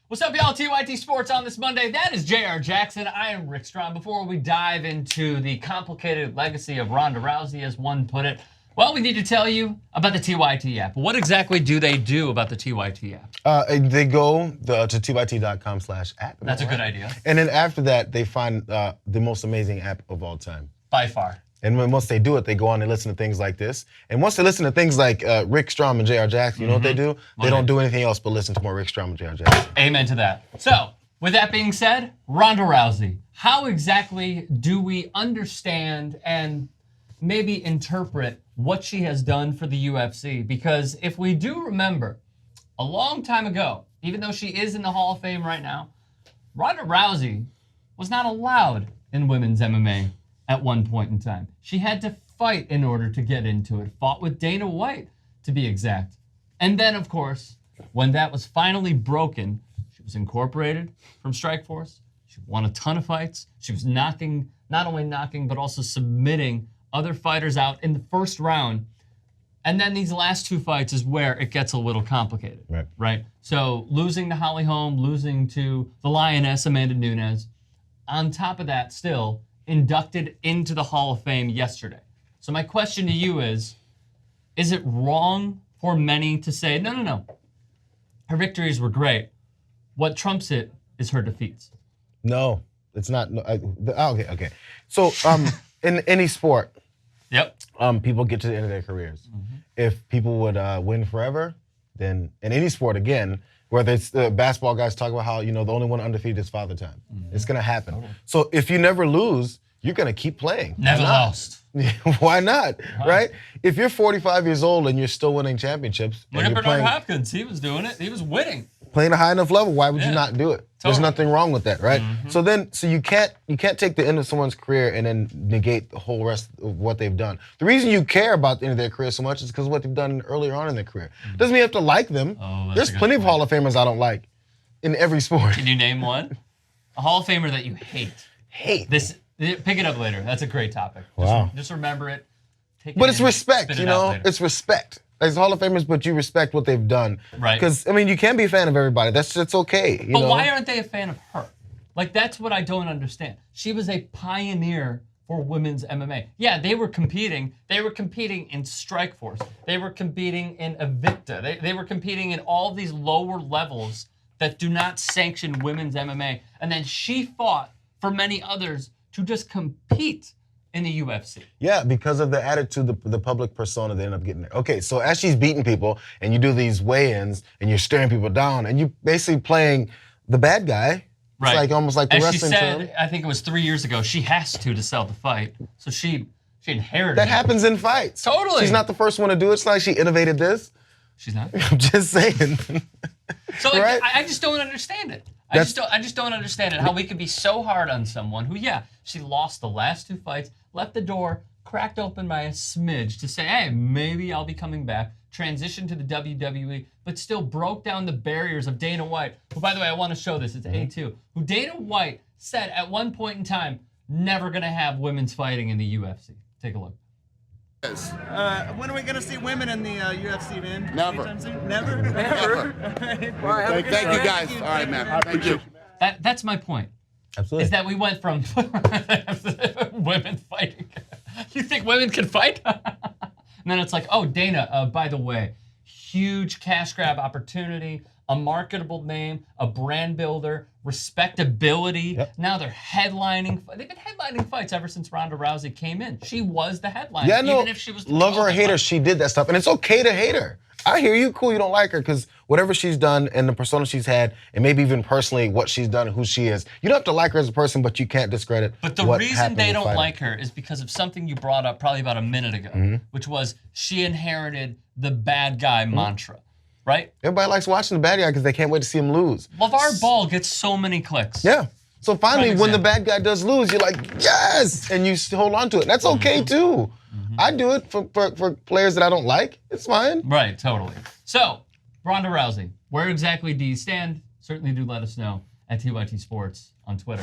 What's up, y'all? TYT Sports on this Monday. That is Jayar Jackson. I am Rick Strom. Before we dive into the complicated legacy of Ronda Rousey, as one put it, well, we need to tell you about the TYT app. What exactly do they do about the TYT app? They go to tyt.com/app. That's a good idea. And then after that, they find the most amazing app of all time. By far. And once they do it, they go on and listen to things like this. And once they listen to things like Rick Strom and Jayar Jackson, you know what they do? They don't do anything else but listen to more Rick Strom and Jayar Jackson. Amen to that. So, with that being said, Ronda Rousey. How exactly do we understand and maybe interpret what she has done for the UFC? Because if we do remember, a long time ago, even though she is in the Hall of Fame right now, Ronda Rousey was not allowed in women's MMA at one point in time. She had to fight in order to get into it. Fought with Dana White, to be exact. And then, of course, when that was finally broken, she was incorporated from Strikeforce. She won a ton of fights. She was not only knocking, but also submitting other fighters out in the first round. And then these last two fights is where it gets a little complicated, right? So losing to Holly Holm, losing to the Lioness, Amanda Nunes. On top of that, still inducted into the Hall of Fame yesterday. So my question to you is it wrong for many to say, no, her victories were great. What trumps it is her defeats? No, it's not. Okay. So in any sport, people get to the end of their careers. If people would win forever, then in any sport, again, whether it's the basketball guys talk about how, the only one undefeated is Father Time. It's going to happen. Totally. So if you never lose, you're going to keep playing. Never lost. Why not, right? If you're 45 years old and you're still winning championships. Look at Bernard Hopkins. He was doing it. He was winning. Playing a high enough level, why would you not do it? Totally. There's nothing wrong with that, right? So you can't take the end of someone's career and then negate the whole rest of what they've done. The reason you care about the end of their career so much is because of what they've done earlier on in their career. Doesn't mean you have to like them. There's plenty of Hall of Famers I don't like in every sport. Can you name one? A Hall of Famer that you hate. Pick it up later. That's a great topic. Wow. Just remember it. But it's respect, It's respect. As Hall of Famers, but you respect what they've done. Right. Because, you can be a fan of everybody. That's okay. But why aren't they a fan of her? That's what I don't understand. She was a pioneer for women's MMA. Yeah, they were competing. They were competing in Strikeforce. They were competing in Invicta. They were competing in all these lower levels that do not sanction women's MMA. And then she fought for many others to just compete in the UFC. Yeah, because of the attitude, the public persona they end up getting there. Okay, so as she's beating people and you do these weigh-ins and you're staring people down and you're basically playing the bad guy. Right. It's almost like the wrestling term. She said, I think it was 3 years ago, she has to sell the fight. So she inherited that. Happens in fights. Totally. She's not the first one to do it. It's not like she innovated this. She's not? I'm just saying. So right? I just don't understand it. I just don't understand it, how we could be so hard on someone who, she lost the last two fights, left the door cracked open by a smidge to say, hey, maybe I'll be coming back, transition to the WWE, but still broke down the barriers of Dana White, who, by the way, I want to show this, it's A2, who Dana White said at one point in time, never going to have women's fighting in the UFC. Take a look. When are we going to see women in the UFC, man? Never. Never? Never. Thank you, guys. All right, man. Thank you. That's my point. Absolutely. Is that we went from women fighting. You think women can fight? And then it's like, oh, Dana, by the way, huge cash grab opportunity, a marketable name, a brand builder, respectability. Yep. Now they're headlining. They've been headlining fights ever since Ronda Rousey came in. She was the headliner, even if she was the love her or hate her, she did that stuff. And it's okay to hate her. I hear you, cool, you don't like her, because whatever she's done and the persona she's had, and maybe even personally what she's done and who she is, you don't have to like her as a person, but you can't discredit But the reason they don't like her is because of something you brought up probably about a minute ago, which was she inherited the bad guy mantra, right? Everybody likes watching the bad guy because they can't wait to see him lose. LeVar Ball gets so many clicks. Yeah. So finally, when the bad guy does lose, you're like, yes! And you hold on to it. That's okay, too. I do it for players that I don't like. It's fine. Right, totally. So, Ronda Rousey, where exactly do you stand? Certainly do let us know at TYT Sports on Twitter.